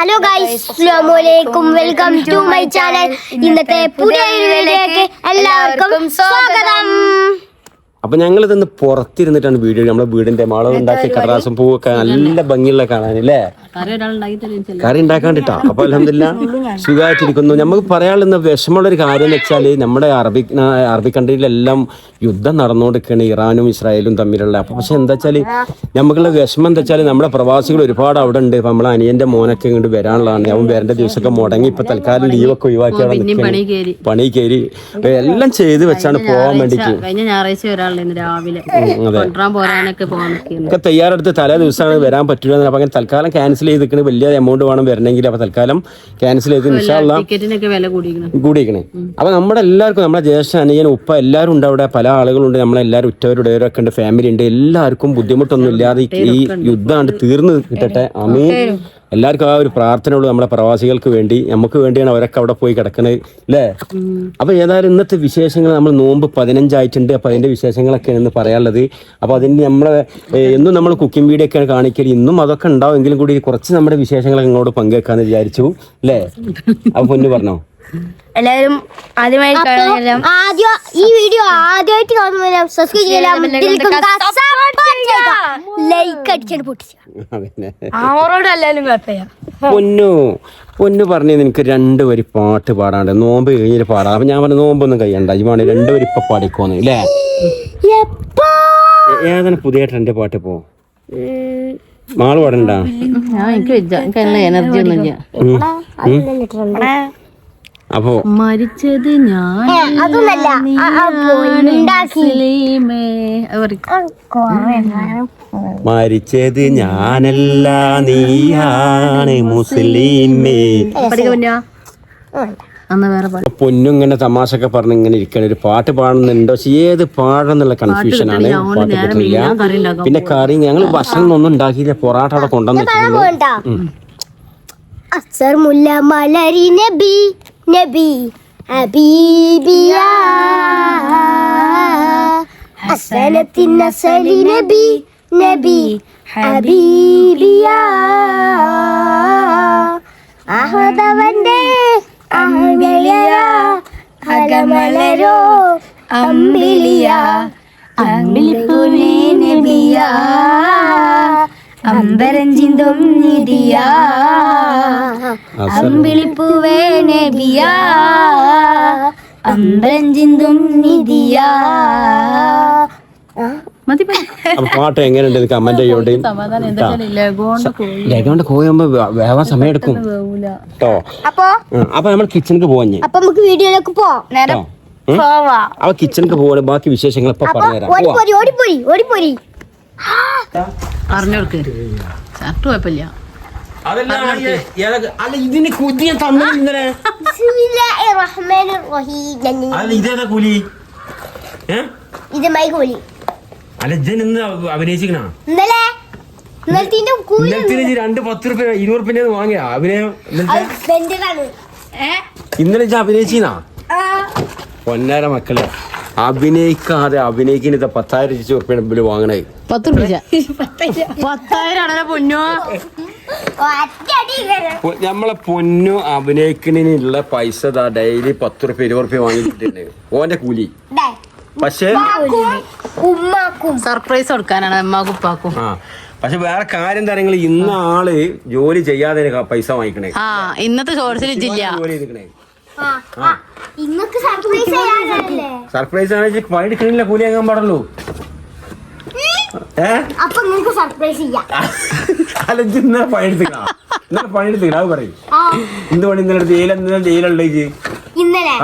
Hello guys, അസ്സലാമു അലൈക്കും. Welcome to my channel. ഇന്നത്തെ പുതിയ വീഡിയോയിലേക്ക് എല്ലാവർക്കും സ്വാഗതം. അപ്പൊ ഞങ്ങൾ ഇതൊന്ന് പുറത്തിരുന്നിട്ടാണ് വീഡിയോ. നമ്മളെ വീടിന്റെ മാളവ് ഉണ്ടാക്കിയ കടലാസും പൂവൊക്കെ നല്ല ഭംഗിയുള്ള കാണാനല്ലേ, കറി ഉണ്ടാക്കാണ്ടിട്ടാ. അപ്പൊ അൽഹംദുലില്ലാഹ് സുഖമായിട്ടിരിക്കുന്നു. നമുക്ക് പറയാനുള്ള വിഷമമുള്ള ഒരു കാര്യം എന്ന് വെച്ചാല് നമ്മുടെ അറബി കൺട്രിയിലെല്ലാം യുദ്ധം നടന്നുകൊണ്ടിരിക്കുകയാണ്, ഇറാനും ഇസ്രായേലും തമ്മിലുള്ള. അപ്പൊ പക്ഷെ എന്താ വെച്ചാല് നമുക്കുള്ള വിഷമം എന്താ വെച്ചാൽ നമ്മുടെ പ്രവാസികൾ ഒരുപാട് അവിടെ ഉണ്ട്. ഇപ്പൊ നമ്മളെ അനിയന്റെ മോനൊക്കെ ഇങ്ങോട്ട് വരാനുള്ളതാണ്. അവൻ വരേണ്ട ദിവസമൊക്കെ മുടങ്ങി ഇപ്പൊ തൽക്കാലം ലീവൊക്കെ ഒഴിവാക്കി പണി കയറി എല്ലാം ചെയ്ത് വെച്ചാണ് പോകാൻ വേണ്ടിട്ട്. തയ്യാറെടുത്ത് തലേ ദിവസമാണ് വരാൻ പറ്റില്ല. അപ്പൊ അങ്ങനെ തൽക്കാലം ക്യാൻസൽ ചെയ്തിരിക്കണേ. വലിയ എമൗണ്ട് വേണം വരണമെങ്കിൽ. അപ്പൊ തൽക്കാലം ക്യാൻസൽ ചെയ്ത് ഇൻഷാ അല്ലാഹ് കൂടിയിരിക്കണേ. അപ്പൊ നമ്മുടെ എല്ലാവർക്കും, നമ്മുടെ ജ്യേഷ്ഠ അനിയൻ ഉപ്പ എല്ലാവരും ഉണ്ട് അവിടെ. പല ആളുകളുണ്ട്, നമ്മളെല്ലാവരും ഉറ്റവരുടെയൊക്കെ ഉണ്ട്, ഫാമിലി ഉണ്ട്. എല്ലാവർക്കും ബുദ്ധിമുട്ടൊന്നും ഇല്ലാതെ ഈ യുദ്ധം തീർന്നു കിട്ടട്ടെ. ആമീൻ. എല്ലാവർക്കും ആ ഒരു പ്രാർത്ഥന ഉള്ളൂ നമ്മളെ പ്രവാസികൾക്ക് വേണ്ടി. നമുക്ക് വേണ്ടിയാണ് അവരൊക്കെ അവിടെ പോയി കിടക്കുന്നത് അല്ലേ. അപ്പൊ ഏതായാലും ഇന്നത്തെ വിശേഷങ്ങൾ, നമ്മൾ നോമ്പ് 15 ആയിട്ടുണ്ട്. അപ്പൊ അതിന്റെ വിശേഷങ്ങളൊക്കെയാണ് ഇന്ന് പറയാനുള്ളത്. അപ്പൊ അതിന് നമ്മളെ എന്നും നമ്മൾ കുക്കിംഗ് വീഡിയോ ഒക്കെയാണ് കാണിക്കല്. ഇന്നും അതൊക്കെ ഉണ്ടാവും, എങ്കിലും കൂടി കുറച്ച് നമ്മുടെ വിശേഷങ്ങളൊക്കെ നിങ്ങളോട് പങ്കുവെക്കാന്ന് വിചാരിച്ചു അല്ലേ. അപ്പൊ പൊന്നു പറഞ്ഞോ. എല്ലാവരും ആദ്യമായി ഈ വീഡിയോ ആദ്യമായിട്ട് കാണുമ്പോൾ സബ്സ്ക്രൈബ് ചെയ്യാം, ലൈക്ക് അടിച്ചാണ് പൊട്ടിച്ചു. പൊന്നു പറഞ്ഞു നിനക്ക് 2 വരി പാട്ട് പാടാണ്ട് നോമ്പ് കഴിഞ്ഞിട്ട് പാടാം. അപ്പൊ ഞാൻ പറഞ്ഞു നോമ്പൊന്നും കഴിയണ്ട, ഇജ്ജ് വേണേ 2 വരി ഇപ്പൊ പാടിക്കോന്ന് അല്ലേ. ഏതാണ് പുതിയ ട്രെൻഡ് പാട്ട് ഇപ്പോ? മാള് പാടണ്ട. എനർജി ഒന്നുമില്ല. അപ്പോ മരിച്ചത് മരിച്ചത് ഞാനല്ല നീയാണ് മുസ്ലിമേ. പൊന്നും ഇങ്ങനെ തമാശൊക്കെ പറഞ്ഞ് ഇങ്ങനെ ഇരിക്കണ ഒരു പാട്ട് പാടുന്നുണ്ടോ, പക്ഷെ ഏത് പാടെന്നുള്ള കൺഫ്യൂഷനാണ്. പാട്ട് കിട്ടില്ല. പിന്നെ കറി ഞങ്ങൾ ഭക്ഷണം ഒന്നും ഉണ്ടാക്കിയില്ല, പൊറാട്ട അവിടെ കൊണ്ടുവന്നിട്ടുണ്ട്. അസർ മുല്ല മലരി നബി നബി ഹബീബിയ അസലത്തിൻ നസലി നബി നബി ഹബീബിയ അഹദവന്റെ അഹ്മലിയ അകമലരോ അംബിലിയ അംബിലിപുരി നബിയ അമ്പരഞ്ചിന്തും നിധിയാ അമ്പിളിപ്പൂവേ നബിയാ അമ്പരഞ്ചിന്തും നിധിയാ. പാട്ട് എങ്ങനെയുണ്ട് കമന്റ് ചെയ്യോണ്ട്. ലഗോണ്ട് കോയുമ്പോ വേവാൻ സമയം എടുക്കും കേട്ടോ. അപ്പൊ നമ്മൾ കിച്ചണിക്ക് പോവാഞ്ഞേ. അപ്പൊ നമുക്ക് വീഡിയോയിലേക്ക് പോവാം. അപ്പൊ കിച്ചണിക്ക് പോവാണ്. ബാക്കി വിശേഷങ്ങൾ ഇപ്പൊ പറഞ്ഞുതരാം. ഓടിപ്പോരി അറിഞ്ഞോർക്ക് ഷർട്ട് കുഴപ്പമില്ല. ഇതിന് കുതിയ തന്നെ അല്ല ഇന്ന് അഭിനയിച്ചിക്കണ. 2 10 രൂപ 20 രൂപ വാങ്ങിയ അഭിനയം ഇന്നലെ അഭിനയിച്ചാ. പൊന്നാര മക്കളെ, അഭിനയിക്കാതെ അഭിനയിക്കുന്ന 10,000 ഉറുപ്പിക വാങ്ങണേ. 10 രൂപ 10,000 പൊന്നോ. നമ്മളെ പൊന്നു അഭിനയിക്കുന്നതിനുള്ള പൈസ ഡെയിലി 10 രൂപ 20 രൂപ വാങ്ങിയിട്ടുണ്ട് ഓന്റെ കൂലി. പക്ഷെ സർപ്രൈസ് കൊടുക്കാനാണ് അമ്മാക്കും ഉപ്പാക്കും. പക്ഷെ വേറെ കാര്യം തരങ്ങൾ ഇന്ന് ആള് ജോലി ചെയ്യാതെ പൈസ വാങ്ങിക്കണേ. ഇന്നത്തെ സോഴ്സിൽ ജില്ല ജോലി ചെയ്തിക്കണേ. സർപ്രൈസ് ആണ്. പണി എടുക്കണില്ല, കൂലി വാങ്ങാൻ പാടുള്ളൂ. അല്ല ഇന്നലെ പണിയെടുത്തിക്കണ, ഇന്നലെ പണിയെടുത്തിക്കണ അത് പറയും. എന്ത് പണി ഇന്നലെ ജയിലുണ്ട് ഇന്നലെ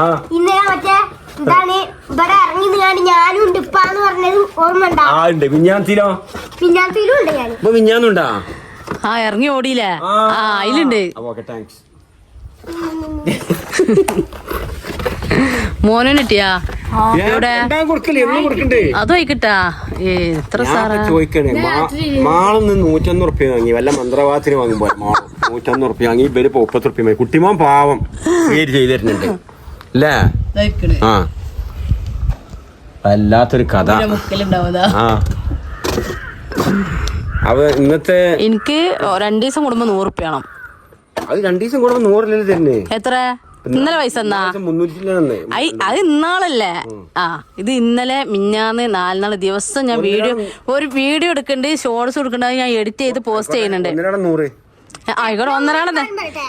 മറ്റേ ഇതാണ് ഇവിടെ ഇറങ്ങി ഞാനും ഉണ്ട് ഇപ്പാന്ന് പറഞ്ഞത് ഓർമ്മ ഉണ്ട്. മിഞ്ഞാത്തിലും ഉണ്ട് ഞാൻ. ഇപ്പൊ മിഞ്ഞാന്നുണ്ടാ ഇറങ്ങി ഓടിയില്ലേ. അതിലുണ്ട്. മോനും കിട്ടിയാ അത് വൈകിട്ടാ. എത്ര ചോദിക്കണേ. മാളൊന്ന് 150 ഉറുപ്പ്യ വാങ്ങി, വല്ല മന്ത്രവാദത്തിന് വാങ്ങുമ്പോ 150 ഉറുപ്പ്യ വാങ്ങി. ഇവര് 30 ഉറുപ്പ്യ വാങ്ങി. കുട്ടിമോൻ പാവം ചെയ്ത് തരുന്നുണ്ട് അല്ലേ. ആ വല്ലാത്തൊരു കഥ. അപ്പൊ ഇന്നത്തെ എനിക്ക് 2 ദിവസം കൂടുമ്പോ 100 ഉറുപ്പ്യ വേണം. അത് 2 ദിവസം കൂടെ 100 തന്നെ. എത്ര ഇന്നലെ പൈസ എന്നാ 300 അത് ഇന്നാളല്ലേ. ആ ഇത് ഇന്നലെ മിഞ്ഞാന്ന് 4 നാള് ദിവസം ഞാൻ ഒരു വീഡിയോ എടുക്കണ്ട്, ഷോർട്സ് എടുക്കണ്ട, ഞാൻ എഡിറ്റ് ചെയ്ത് പോസ്റ്റ് ചെയ്യുന്നുണ്ട്. ആയിക്കോട്ടെ 1.5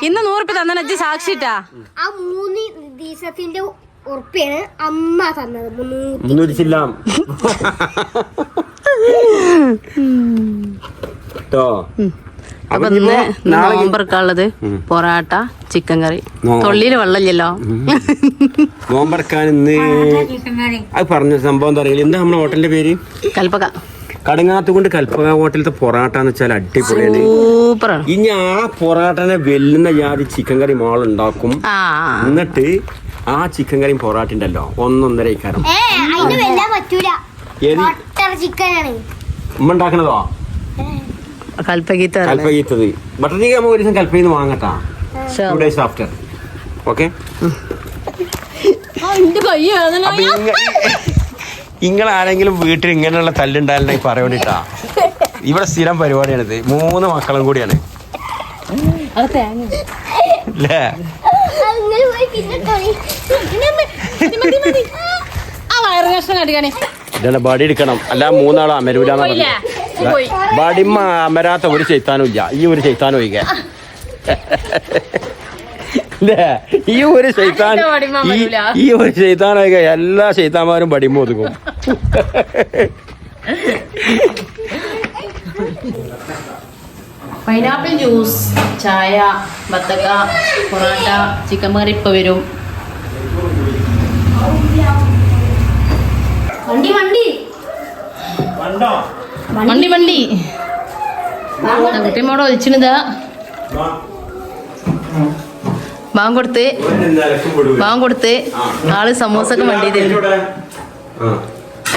ഇന്ന് 100 രൂപ തന്നെ അജ്ജി സാക്ഷിട്ടാ. ആ 3 ദിവസത്തിന്റെ ഉറപ്പാണ് അമ്മ തന്നത്. 300 ചില്ലാം കേട്ടോ. അപ്പൊ ഇന്ന് നോമ്പറക്കാനുള്ളത് പൊറാട്ട, ചിക്കൻ കറി. തൊള്ളിയില് വെള്ളമില്ലല്ലോ. നോമ്പറക്കാൻ ഇന്ന് അത് പറഞ്ഞ സംഭവം എന്താ അറിയില്ല. എന്താ നമ്മുടെ ഹോട്ടലിന്റെ പേര്? കൽപ്പക. കടങ്ങാത്തുകൊണ്ട് കൽപ്പക ഹോട്ടലത്തെ പൊറാട്ട എന്ന് വെച്ചാൽ അടിപൊളിയാണ്, സൂപ്പറാണ്. ഇനി ആ പൊറാട്ടനെ വെല്ലുന്ന ജാതി ചിക്കൻ കറി മോളുണ്ടാക്കും. എന്നിട്ട് ആ ചിക്കൻ കറിയും പൊറാട്ട ഉണ്ടല്ലോ 1.5 ഇക്കാരം. ഉമ്മ ഉണ്ടാക്കണതോ? കൽപ്പകീത്തത് ബട്ടർ ചിക്കൻ നമുക്ക് ഒരു ദിവസം കൽപ്പയിൽ നിന്ന് വാങ്ങട്ടാ. 2 days after. ഓക്കെ. നിങ്ങളാരെങ്കിലും വീട്ടിൽ ഇങ്ങനെയുള്ള തല്ലുണ്ടായിട്ടുണ്ടെങ്കിൽ പറയണ്ടിട്ടാ. ഇവിടെ സ്ഥിരം പരിപാടിയാണിത്. 3 മക്കളും കൂടിയാണ് അല്ലേ? ഇതാണ് ബടി എടുക്കണം, അല്ല 3 ആളും അമരൂലാന്ന് പറഞ്ഞു. ബടിമ്മ അമരാത്ത ഒരു ചെയ്ത്താനും ഇല്ല. ഈ ഒരു ചെയ്ത്താനും ഒഴികെ ഈ ഒരു ചെയ്ത്താനൊക്കെ എല്ലാ ചെയ്ത്താന്മാരും ബടിമ്മ ഒതുക്കും. പൈനാപ്പിൾ ജ്യൂസ്, ചായ, ബത്തക്ക, പൊറോട്ട, ചിക്കൻ കറി ഇപ്പൊ വരും. വണ്ടി കുട്ടിയമ്മോടെ ഒലിച്ചിണിതാ. ബാങ്ക് കൊടുത്ത് ആള് സമൂസൊക്കെ വണ്ടി തരും.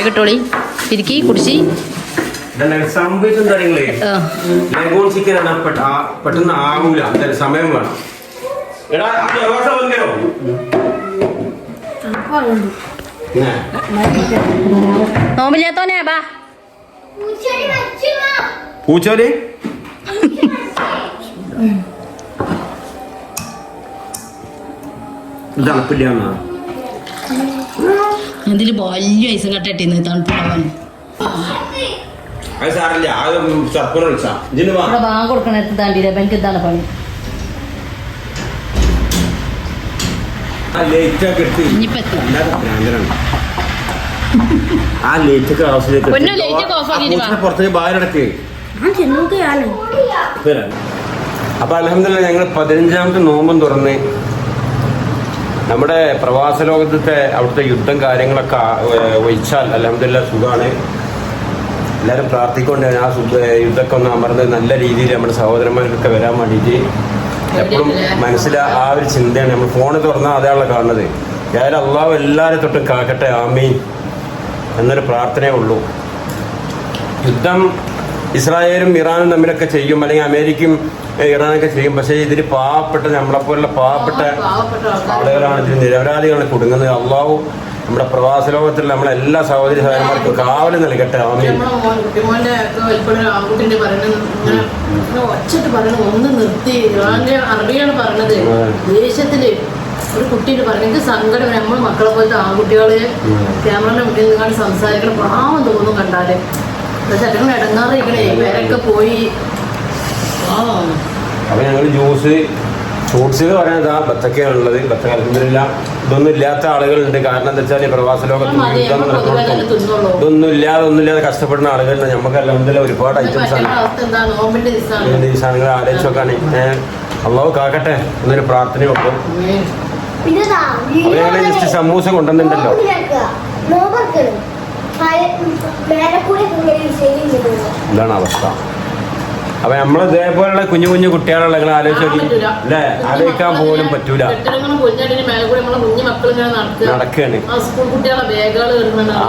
കിട്ടോളി പിരിക്കി കുടിച്ച്. പെട്ടെന്ന് ആകൂല, സമയം വേണം. നോമ്പില്ലാത്തോനെ ബാ. പൂച്ചോല് തണുപ്പില്ല. ഇതില് വലിയ ഐസ് കട്ടിന്ന് തണുപ്പുണ്ടാവാൻ ബാങ്ക് കൊടുക്കണ താണ്ടില്ല. എനിക്ക് ഇതാണ് പണി. അപ്പൊ അൽഹംദുലില്ലാഹ് ഞങ്ങൾ 15ാമത്തെ നോമ്പും തുറന്ന് നമ്മുടെ പ്രവാസ ലോകത്തെ അവിടുത്തെ യുദ്ധം കാര്യങ്ങളൊക്കെ ഒഴിച്ചാൽ അൽഹംദുലില്ലാഹ് സുഖമാണ്. എല്ലാവരും പ്രാർത്ഥിക്കൊണ്ട് ആ യുദ്ധമൊക്കെ ഒന്ന് അമർന്ന് നല്ല രീതിയിൽ നമ്മുടെ സഹോദരന്മാർക്കൊക്കെ വരാൻ വേണ്ടിയിട്ട് എപ്പോഴും മനസ്സിൽ ആ ഒരു ചിന്തയാണ്. നമ്മൾ ഫോണ് തുറന്നാൽ അതാണല്ലോ കാണുന്നത്. ഏതായാലും അള്ളാഹു എല്ലാവരും തൊട്ടും കാക്കട്ടെ, ആമീൻ എന്നൊരു പ്രാർത്ഥനയേ ഉള്ളൂ. യുദ്ധം ഇസ്രായേലും ഇറാനും തമ്മിലൊക്കെ ചെയ്യും, അല്ലെങ്കിൽ അമേരിക്കയും ഇറാനൊക്കെ ചെയ്യും. പക്ഷേ ഇതിൽ പാവപ്പെട്ട നമ്മളെപ്പോലുള്ള പാവപ്പെട്ട ആളുകളാണ്, ഇതിൽ നിരപരാധികളാണ് കുടുങ്ങുന്നത്. അള്ളാഹു നമ്മുടെ പ്രവാസ ലോകത്തിൽ നമ്മളെല്ലാ സഹോദരി സഹോദരന്മാർക്കും കാവല് നൽകട്ടെ, ആമീൻ. ഒരു കുട്ടീനെ പറഞ്ഞത് സങ്കടം. നമ്മൾ മക്കളെ പോലത്തെ ആൺകുട്ടികള് ക്യാമറയുടെ മുന്നിൽ നിന്നാണ് സംസാരിക്കണം, പാവം തോന്നും കണ്ടാല്. ചട്ടങ്ങൾ ഇടങ്ങാറിരിക്കണേ, പേരൊക്കെ പോയി. അപ്പൊ ഞങ്ങൾ ജ്യൂസ് ഫ്രൂട്ട്സ് പറയുന്നത് ആ ബത്തക്കയാണ് ഉള്ളത്. ബത്തക്ക അൽഹംദുലില്ലാ ഇതൊന്നും ഇല്ലാത്ത ആളുകളുണ്ട്. കാരണം എന്താ വെച്ചാൽ പ്രവാസ ലോകത്ത് ഇതൊന്നും ഇല്ലാതെ കഷ്ടപ്പെടുന്ന ആളുകളുണ്ട്. നമുക്ക് അൽഹംദുലില്ലാ ഒരുപാട് ഐറ്റംസ് ആണ്. ഈ സാധനങ്ങൾ ആലോചിച്ച് നോക്കാണ്. അള്ളാഹു കാക്കട്ടെ എന്നൊരു പ്രാർത്ഥന വെക്കും. അപ്പൊ ഞങ്ങൾ ജസ്റ്റ് സമൂസ കൊണ്ടുവന്നിട്ടുണ്ടല്ലോ. ഇതാണ് അവസ്ഥ. അപ്പൊ നമ്മള് ഇതേപോലുള്ള കുഞ്ഞു കുഞ്ഞു കുട്ടികളുള്ള നിങ്ങൾ ആലോചിച്ച് അല്ലേ, ആലോചിക്കാൻ പോലും പറ്റൂല. നടക്കുകയാണ്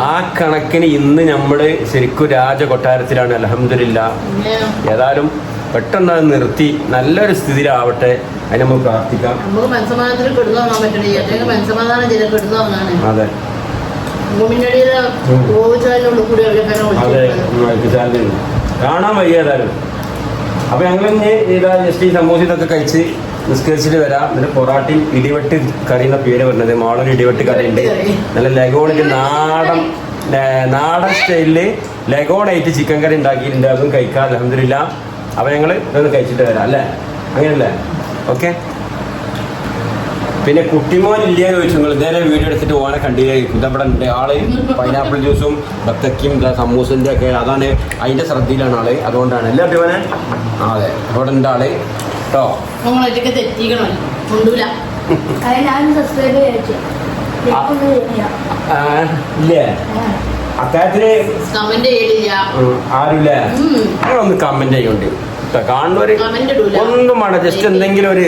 ആ കണക്കിന്. ഇന്ന് നമ്മള് ശരിക്കും രാജകൊട്ടാരത്തിലാണ് അൽഹംദുലില്ലാഹ്. ഏതായാലും പെട്ടെന്ന് അത് നിർത്തി നല്ലൊരു സ്ഥിതിയിലാവട്ടെ, അതിന് നമുക്ക് പ്രാർത്ഥിക്കാം. അതെ കാണാൻ വയ്യ ഏതായാലും. അപ്പൊ ഞങ്ങൾ ഇതാ ജസ്റ്റ് ഈ സമൂസ ഇതൊക്കെ കഴിച്ച് നിസ്കരിച്ചിട്ട് വരാം. എന്നിട്ട് പൊറാട്ടയും ഇടിവെട്ട് കറി എന്ന പേര് പറഞ്ഞത്. മോളൊരു ഇടിവെട്ട് കറി ഉണ്ട്. നല്ല ലഗോണിന്റെ നാടൻ സ്റ്റൈലില് ലഗോണായിട്ട് ചിക്കൻ കറി ഉണ്ടാക്കിയിട്ടുണ്ട്. അതും കഴിക്കാം അൽഹംദുലില്ലാ. അപ്പൊ ഞങ്ങള് ഇതൊന്ന് കഴിച്ചിട്ട് വരാം അല്ലേ? അങ്ങനല്ലേ? ഓക്കെ. പിന്നെ കുട്ടിമോൻ ഇല്ലേ എന്ന് ചോദിച്ചു. നിങ്ങൾ ഇതേ വീഡിയോ എടുത്തിട്ട് ഓനെ കണ്ടില്ലായിരിക്കും. ഇതവിടെ ഉണ്ട് ആള്. പൈനാപ്പിൾ ജ്യൂസും ബത്തക്കും സമൂസിന്റെ ഒക്കെ അതാണ് അതിന്റെ ശ്രദ്ധയിലാണ് ആള്. അതുകൊണ്ടാണ് അല്ലേ അഭിമാനെ? അതെ, അവിടെ ഉണ്ട് ആള് കേട്ടോ. ഇല്ലേ അത്താഴത്തിന് ആരുമില്ലേ? ഒന്ന് കമന്റ് ചെയ്യുന്നുണ്ട് കാണുന്നവര്. ഒന്നും വേണ്ട, ജസ്റ്റ് എന്തെങ്കിലും ഒരു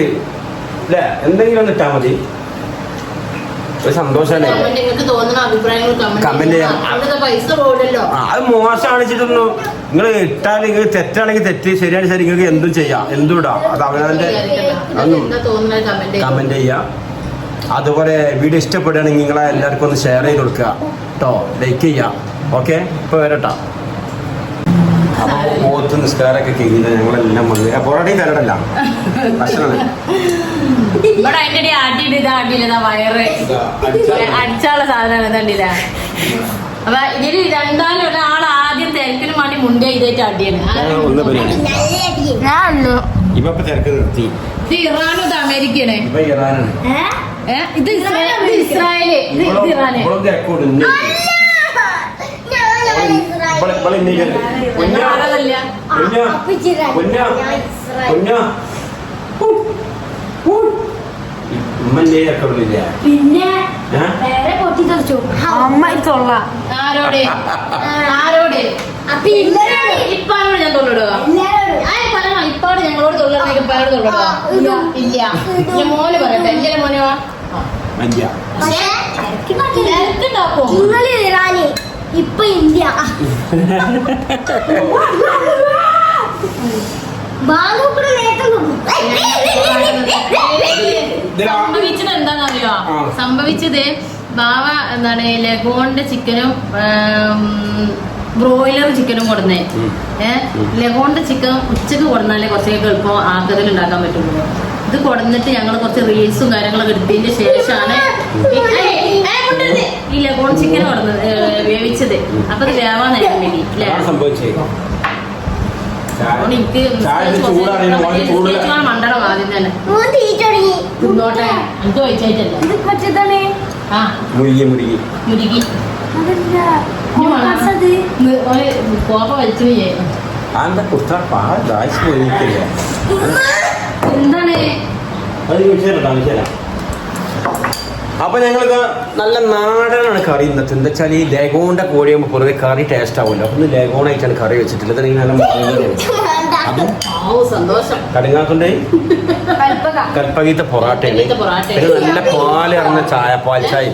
അല്ലേ, എന്തെങ്കിലും ഒന്ന് ഇട്ടാ മതി. ഒരു സന്തോഷല്ലേ കമന്റ് ചെയ്യാം. അത് മോശമാണിച്ചിട്ടൊന്നും നിങ്ങൾ ഇട്ടാൽ നിങ്ങൾ തെറ്റാണെങ്കിൽ തെറ്റ്, ശരിയാണ് ശരി. നിങ്ങൾക്ക് എന്തും ചെയ്യാം, എന്തും ഇടാം. അത് അവനവന്റെ കമന്റ് ചെയ്യാം. അതുപോലെ വീഡിയോ ഇഷ്ടപ്പെടുകയാണെങ്കിൽ നിങ്ങളെ എല്ലാവർക്കും ഒന്ന് ഷെയർ ചെയ്ത് കൊടുക്കുക കേട്ടോ, ലൈക്ക് ചെയ്യാം. ഓക്കെ, ഇപ്പൊ വരട്ടോ. അപ്പൊ പോത്ത് നിസ്കാരമൊക്കെ കഴിഞ്ഞത് ഞങ്ങളെല്ലാം വന്ന് പൊറോട്ടയും തരടല്ല ഭക്ഷണം ഇവിടെ അതിന്റെ ആട്ടിയിട്ടാ വയറ് അടിച്ചാള സാധനമാണ് കണ്ടില്ല. അപ്പൊ ഇതില് രണ്ടാലും ഒരാൾ ആദ്യം തിരക്കിനും വേണ്ടി മുണ്ടേ ഇതായിട്ട് അടിയാണ്. ഇപ്പൊ തിരക്ക് നിർത്തി. ഇത് ഇറാനും ഇത് അമേരിക്കയാണ്. ഇപ്പൊ ഇറാനാണ്. ഇത് ഇസ്രായേല്. ഇത് ഇറാന്. പിന്നെ വേറെ പൊട്ടി തെറിച്ചു അമ്മ തൊള്ള. ആരോട് അപ്പൊ ഇപ്പാനോട് ഞാൻ തൊള്ളിടുക? പറഞ്ഞോ, ഇപ്പാട് ഞങ്ങളോട് തൊള്ളിടുന്ന ഇപ്പാനോട് തൊള്ളിടുക? ഇല്ല. ഞാൻ മോന് പറയട്ടെ. എന്റെ മോനെ വാ ഇറാന് ഇപ്പൊ ഇന്ത്യ സംഭവിച്ചത് എന്താണെന്നറിയോ? സംഭവിച്ചത് ബാവ എന്താണ് ലഗോണിന്റെ ചിക്കനും ബ്രോയിലർ ചിക്കനും കൊടുന്നേ. ലഗോണിന്റെ ചിക്കൻ ഉച്ചക്ക് കൊടുന്നാലേ കുറച്ചൊക്കെ എളുപ്പം ആക്കതിൽ ഉണ്ടാക്കാൻ പറ്റുള്ളൂ. ഇത് കൊടുന്നിട്ട് ഞങ്ങൾ കുറച്ച് റീൽസും കാര്യങ്ങളൊക്കെ എടുത്തതിന് ശേഷമാണ് ഈ ലഗോൺ ചിക്കൻ കൊടുന്നത് വേവിച്ചത്. അപ്പൊ അത് വേവാൻ നേരം വേണ്ടി എനിക്ക് മണ്ടണം ആദ്യം തന്നെ. തിന്നോട്ടെ, എനിക്ക് ചോദിച്ചായിട്ടല്ലേ മുരുകി കോപ്പ വലിച്ചു എന്താണ്. അപ്പൊ ഞങ്ങൾക്ക് നല്ല നാടനാണ് കറി ഇന്നത്തെ. എന്താ വെച്ചാൽ ഈ ലഗോണിന്റെ കോഴിയാകുമ്പോൾ പൊതുവെ കറി ടേസ്റ്റ് ആവുമല്ലോ. ഒന്ന് ലഗോണായിട്ടാണ് കറി വെച്ചിട്ടുള്ളത്. കടുങ്ങാത്തുണ്ട് കൽപ്പകീത്തെ പൊറാട്ടയാണ്. പിന്നെ നല്ല പാല് ഇറങ്ങുന്ന ചായ, പാൽ ചായ.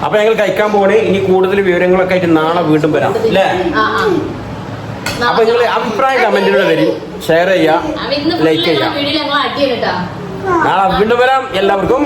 അപ്പൊ ഞങ്ങൾ കഴിക്കാൻ പോകണേ. ഇനി കൂടുതൽ വിവരങ്ങളൊക്കെ ആയിട്ട് നാളെ വീണ്ടും വരാം അല്ലേ? അപ്പൊ നിങ്ങൾ അഭിപ്രായ കമന്റിലൂടെ വരും, ഷെയർ ചെയ്യാം, ലൈക്ക് ചെയ്യാം. നാളെ വീണ്ടും വരാം. എല്ലാവർക്കും